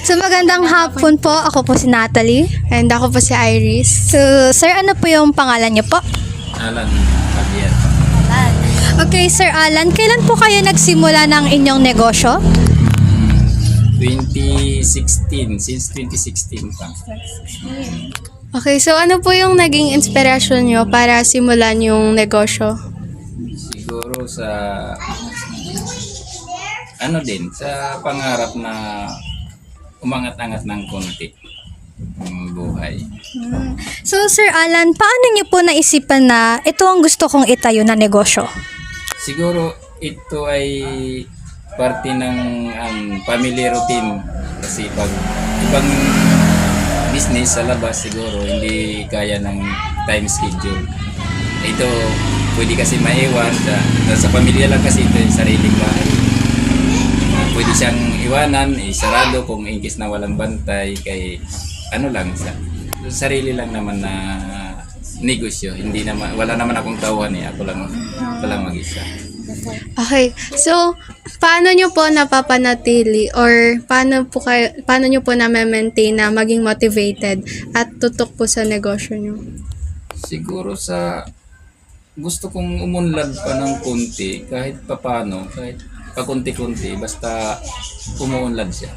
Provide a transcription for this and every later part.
So magandang hapon po. Ako po si Natalie. And ako po si Iris. So sir, ano po yung pangalan niyo po? Alan Javier. Okay, Sir Alan, kailan po kayo nagsimula ng inyong negosyo? 2016, since 2016 pa. Okay, so ano po yung naging inspirasyon nyo para simulan yung negosyo? Siguro sa sa pangarap na umangat-angat ng konti ang buhay. So Sir Alan, paano niyo po naisipan na ito ang gusto kong itayo na negosyo? Siguro ito ay parte ng family routine kasi pag ibang business sa labas siguro hindi kaya ng time schedule. Ito pwede kasi maiwan sa pamilya lang kasi ito yung sariling bahay. Pwede siyang iwanan, sarado kung in case na walang bantay kay sa sarili lang naman na negosyo. Hindi naman wala naman akong tauhan ako lang mag-isa. Okay, so paano nyo po napapanatili or paano nyo po na-maintain na maging motivated at tutok po sa negosyo nyo? Siguro sa gusto kong umunlad pa ng konti kahit papano, kahit pakunti-kunti basta umuunlad siya.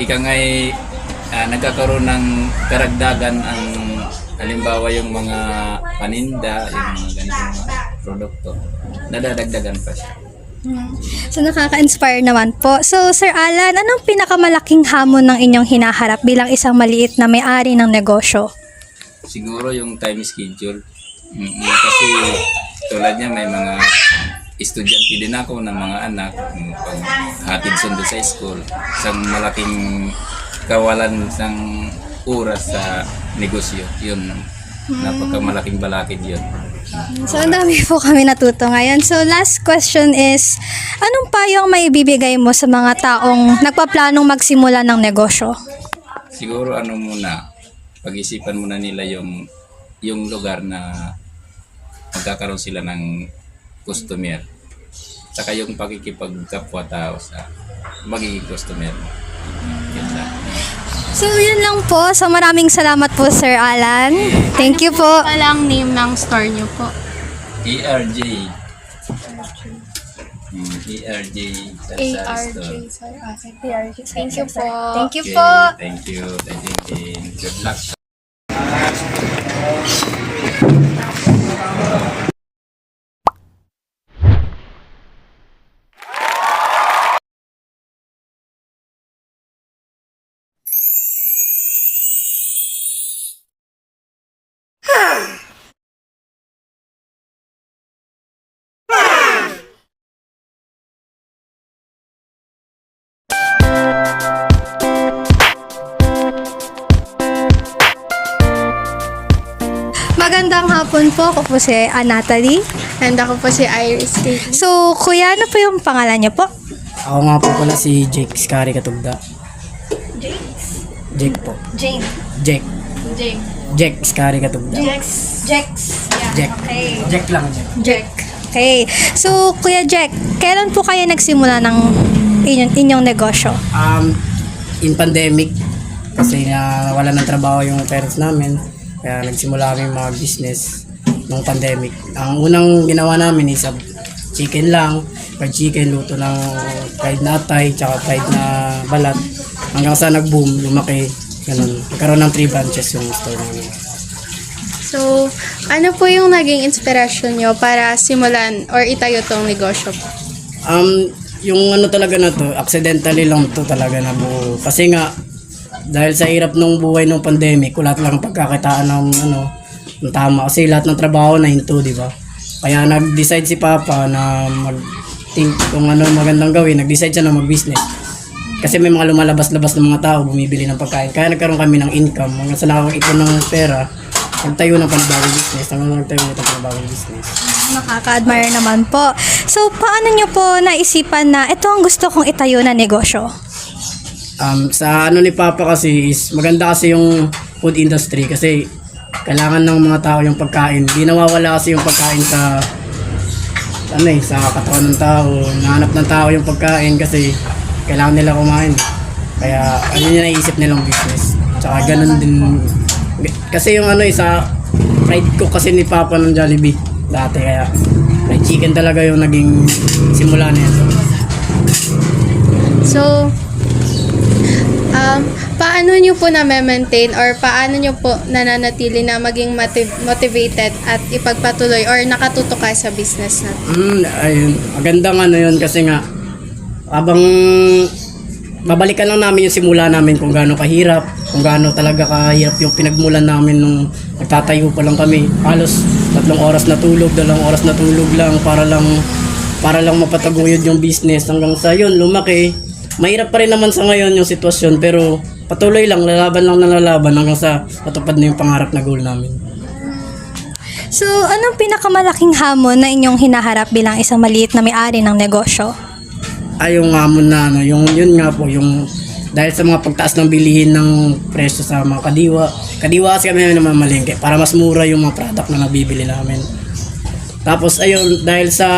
Ika nga'y nagkakaroon ng karagdagan ang halimbawa yung mga paninda, yung mga ganitong mga produkto, nadadagdagan pa siya. So nakaka-inspire naman po. So Sir Alan, anong pinakamalaking hamon ng inyong hinaharap bilang isang maliit na may-ari ng negosyo? Siguro yung time schedule. Kasi tulad niya may mga estudyante din ako ng mga anak, hatid sundo sa school, isang malaking kawalan ng oras sa negosyo. Yun, napakamalaking balakid yun. So ang dami po kami natuto ngayon. So last question is, anong payo ang maibibigay mo sa mga taong nagpaplanong magsimula ng negosyo? Siguro muna, pag-isipan muna nila yung lugar na magkakaroon sila ng customer. Saka yung pakikipagkapwa-tao sa magiging customer. Yun lang. So yun lang po. So maraming salamat po Sir Alan. Thank you po. Walang name ng store nyo po. ERJ. ERJ. sorry. Okay, ARJ. Thank you po. Thank you po. Thank you. Good luck. Magandang hapon po. Ako po si Natalie. And ako po si Iris. So kuya, ano po yung pangalan niyo po? Ako nga po pala si Jake Skari Katugda. Jake po. Jane. Jake. Jake Skari Katugda. Jex. Jack. Okay. Jack lang, Jack. Jack. Okay. So Kuya Jack, kailan po kayo nagsimula ng inyong negosyo? In pandemic, kasi wala ng trabaho yung parents namin, kaya nagsimula kami mag-business nung pandemic. Ang unang ginawa namin is chicken lang, fried chicken, luto ng fried na atay, tsaka fried na balat. Hanggang sa nag-boom, lumaki, ganun. Nagkaroon ng 3 branches yung store namin. So, ano po yung naging inspirasyon nyo para simulan or itayo tong negosyo po? Yung talaga na to, accidentally lang to talaga na buo. Kasi nga, dahil sa hirap nung buhay nung pandemic, wala lang pagkakitaan ng ng tama. Kasi lahat ng trabaho na hinto, di ba? Kaya nag-decide si Papa na mag-think kung ano magandang gawin. Nag-decide siya na mag-business. Kasi may mga lumalabas-labas ng mga tao, bumibili ng pagkain. Kaya nagkaroon kami ng income. Hanggang sa nakakapon ng pera, nagtayo ng panibagong business. Nagtayo ng panibagong business. Nakaka-admire naman po. So, paano nyo po naisipan na ito ang gusto kong itayo na negosyo? Sa ni Papa kasi is maganda kasi yung food industry kasi kailangan ng mga tao yung pagkain. Di nawawala kasi yung pagkain sa sa katawan ng tao. Nahanap ng tao yung pagkain kasi kailangan nila kumain. Kaya ano yung naisip nilang business. Tsaka ganun din. Kasi yung sa fried cook kasi ni Papa ng Jollibee dati. Kaya fried chicken talaga yung naging simula nito. So, paano nyo po na-maintain or paano nyo po nananatili na maging motivated at ipagpatuloy or nakatutok kayo sa business na? Ayun. Magandang yun kasi nga habang babalikan lang namin yung simula namin kung gaano kahirap, kung gaano talaga kahirap yung pinagmulan namin nung nagtatayo pa lang kami. Halos 3 oras na tulog, 2 oras na tulog lang para lang mapataguyod yung business hanggang sa yun lumaki. Mahirap pa rin naman sa ngayon yung sitwasyon pero patuloy lang, lalaban hanggang sa matupad na yung pangarap na goal namin. So, anong pinakamalaking hamon na inyong hinaharap bilang isang maliit na may-ari ng negosyo? Yung hamon na yun nga po, yung dahil sa mga pagtaas ng bilihin ng presyo sa mga kadiwa kasi kami naman malengke para mas mura yung mga product na nabibili namin. Tapos ayun, dahil sa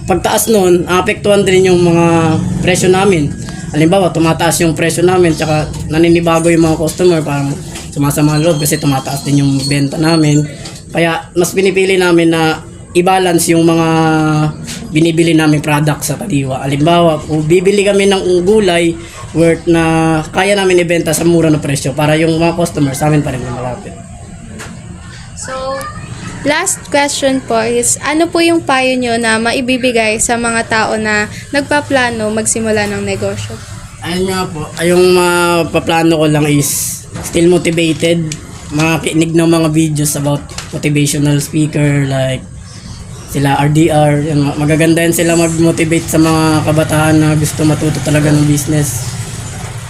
pagtaas nun, apektuhan din yung mga presyo namin. Halimbawa, tumataas yung presyo namin tsaka naninibago yung mga customer, parang sumasama ang loob kasi tumataas din yung benta namin. Kaya mas pinipili namin na i-balance yung mga binibili namin product sa kadiwa. Halimbawa, kung bibili kami ng gulay worth na kaya namin ibenta sa mura na presyo para yung mga customers sa amin pa rin malapit. So, last question po is, ano po yung payo nyo na maibibigay sa mga tao na nagpaplano magsimula ng negosyo? Ayun nga po, yung mapaplano ko lang is still motivated, makinig ng mga videos about motivational speaker like sila RDR, yun, magaganda yan sila mag-motivate sa mga kabataan na gusto matuto talaga ng business.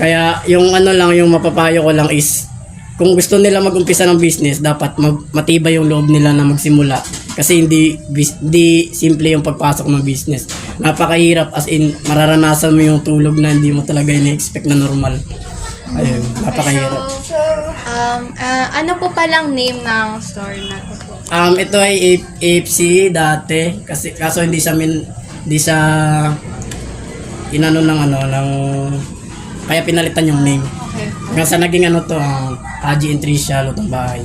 Kaya yung yung mapapayo ko lang is kung gusto nila mag-umpisa ng business, dapat matibay yung loob nila na magsimula. Kasi hindi simple yung pagpasok ng business. Napakahirap, as in mararanasan mo yung tulog na hindi mo talaga ini-expect na normal. Ayun, napakahirap. Ano po palang name ng store na to? Ito ay AFC dati kasi kaso hindi siya inano ng kaya pinalitan yung name. Okay. Hanggang sa naging Haji and Tricia Lutong Bahay.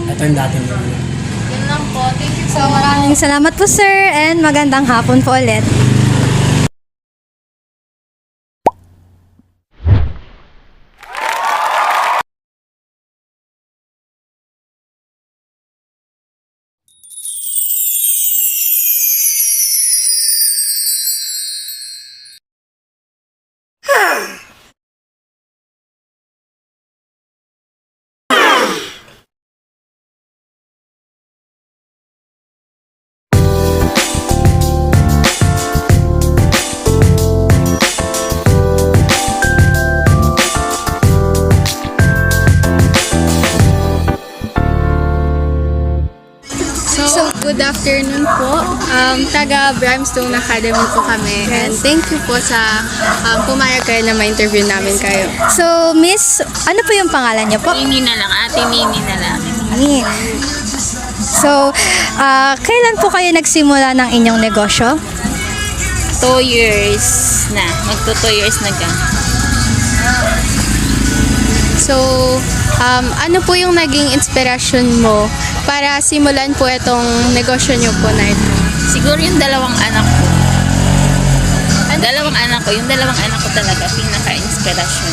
Ito yung dati name. Yun lang po. Thank you So, maraming salamat po sir and magandang hapon po ulit. So, good afternoon po. Taga Brimstone Academy po kami. And thank you po sa pumayag kayo na ma-interview namin kayo. So, miss, ano po yung pangalan niyo po? Mimi na lang, ate Mimi na lang. Ni. So, kailan po kayo nagsimula ng inyong negosyo? 2 years na. Magto 2 years na ka. So, ano po yung naging inspirasyon mo para simulan po itong negosyo nyo po na ito? Siguro yung 2 anak ko. Yung 2 anak ko talaga, pinaka-inspirasyon.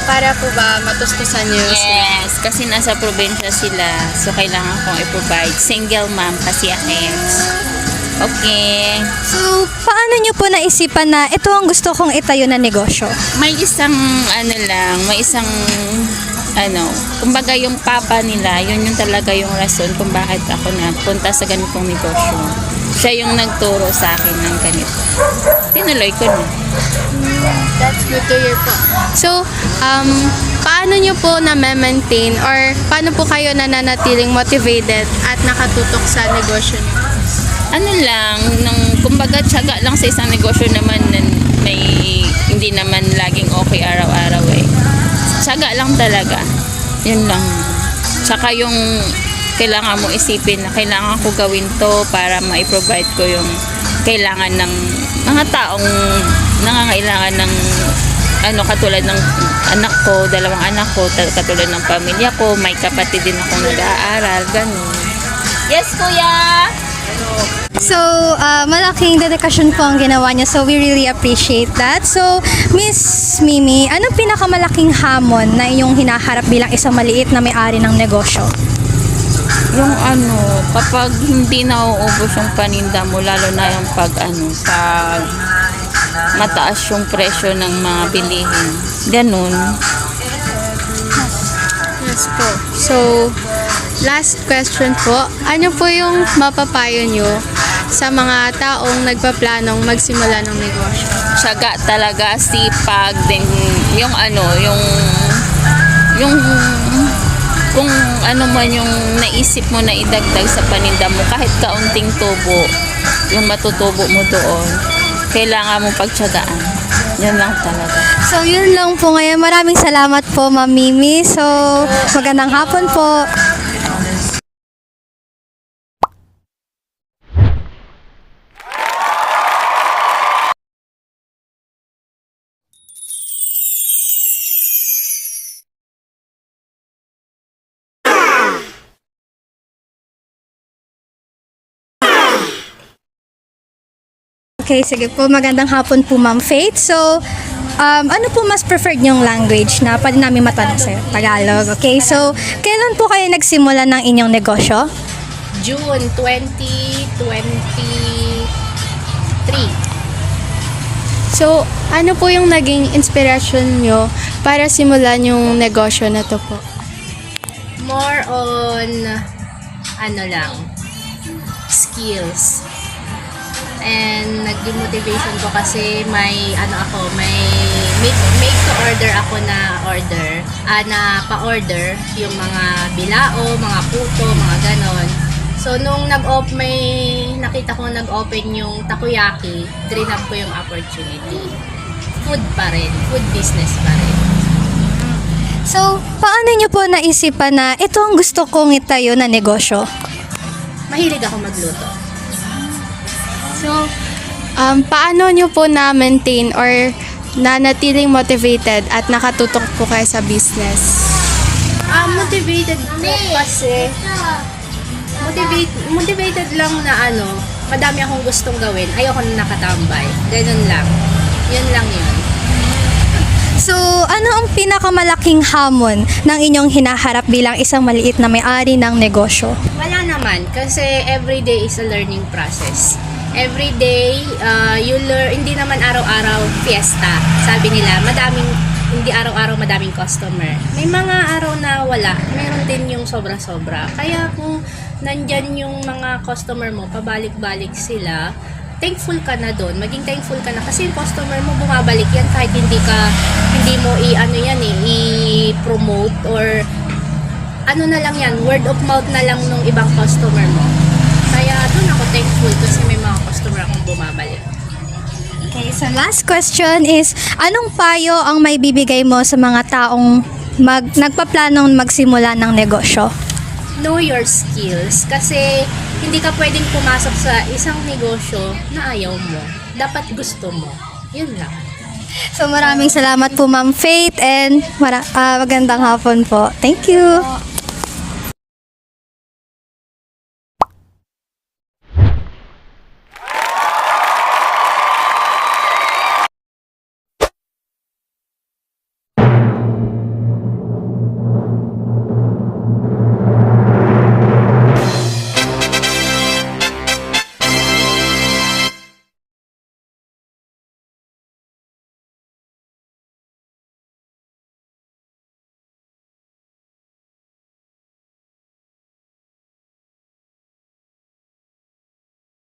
Para po ba matustusan nyo? Yes, kasi nasa probinsya sila. So, kailangan kong i-provide. Single mom kasi akin. Okay. So, paano niyo po naisipan na ito ang gusto kong itayo na negosyo? May isang, kumbaga yung papa nila, yun yung talaga yung rason kung bakit ako napunta sa ganitong negosyo. Siya yung nagturo sa akin ng ganito. Tinuloy ko na. That's good to hear po. So, paano nyo po na-maintain or paano po kayo nananatiling motivated at nakatutok sa negosyo nyo? Kumbaga tiyaga lang sa isang negosyo naman hindi naman laging okay araw-araw eh. Tiyaga lang talaga. Yun lang. Tsaka yung kailangan mo isipin na kailangan ko gawin to para ma-provide ko yung kailangan ng mga taong nangangailangan ng katulad ng anak ko, 2 anak ko, katulad ng pamilya ko, may kapatid din akong nag-aaral, ganun. Yes, kuya! So, malaking dedikasyon po ang ginawa niya. So, we really appreciate that. So, Miss Mimi, anong pinakamalaking hamon na iyong hinaharap bilang isang maliit na may-ari ng negosyo? Yung kapag hindi nauubos yung paninda mo, lalo na yung pag mataas yung presyo ng mga bilihin. Ganun. Yes po. So, last question po. Ano po yung mapapayo nyo sa mga taong nagpaplanong magsimula ng negosyo? Tiyaga talaga, sipag, din yung kung ano man yung naisip mo na idagdag sa paninda mo, kahit kaunting tubo, yung matutubo mo doon, kailangan mo pagtiyagaan. Yan lang talaga. So, yun lang po ngayon. Maraming salamat po, Ma'am Mimi. So, magandang hapon po. Okay, sige po. Magandang hapon po, Ma'am Faith. So, ano po mas preferred niyong language na pwede namin matanong sa'yo? Tagalog. Okay, so, kailan po kayo nagsimula ng inyong negosyo? June 2023. So, ano po yung naging inspirasyon nyo para simulan yung negosyo na to po? More on skills. And nag-motivation ko kasi may make to order ako na pa-order yung mga bilao, mga puto, mga ganon. So nung nakita ko nag-open yung takoyaki, drinap ko yung opportunity. Food pa rin, food business pa rin. So, paano niyo po naisipan na ito ang gusto kong itayo na negosyo? Mahilig ako magluto. So, paano nyo po na-maintain or nanatiling motivated at nakatutok po kayo sa business? Motivated po kasi motivated lang na madami akong gustong gawin. Ayoko na nakatambay. Ganun lang. Yun lang yun. So, ano ang pinakamalaking hamon ng inyong hinaharap bilang isang maliit na may-ari ng negosyo? Wala naman kasi everyday is a learning process. Every day, you learn, hindi naman araw-araw fiesta. Sabi nila, hindi araw-araw madaming customer. May mga araw na wala, meron din yung sobra-sobra. Kaya kung nandyan yung mga customer mo, pabalik-balik sila, thankful ka na doon. Maging thankful ka na kasi yung customer mo bumabalik yan kahit hindi mo i-promote or na lang yan, word of mouth na lang nung ibang customer mo. Kaya doon ako thankful kasi may mga customer akong bumabalik. Okay, so last question is, anong payo ang may bibigay mo sa mga taong nagpaplanong magsimula ng negosyo? Know your skills kasi hindi ka pwedeng pumasok sa isang negosyo na ayaw mo. Dapat gusto mo. Yun lang. So maraming salamat po, Ma'am Faith, and magandang hapon po. Thank you.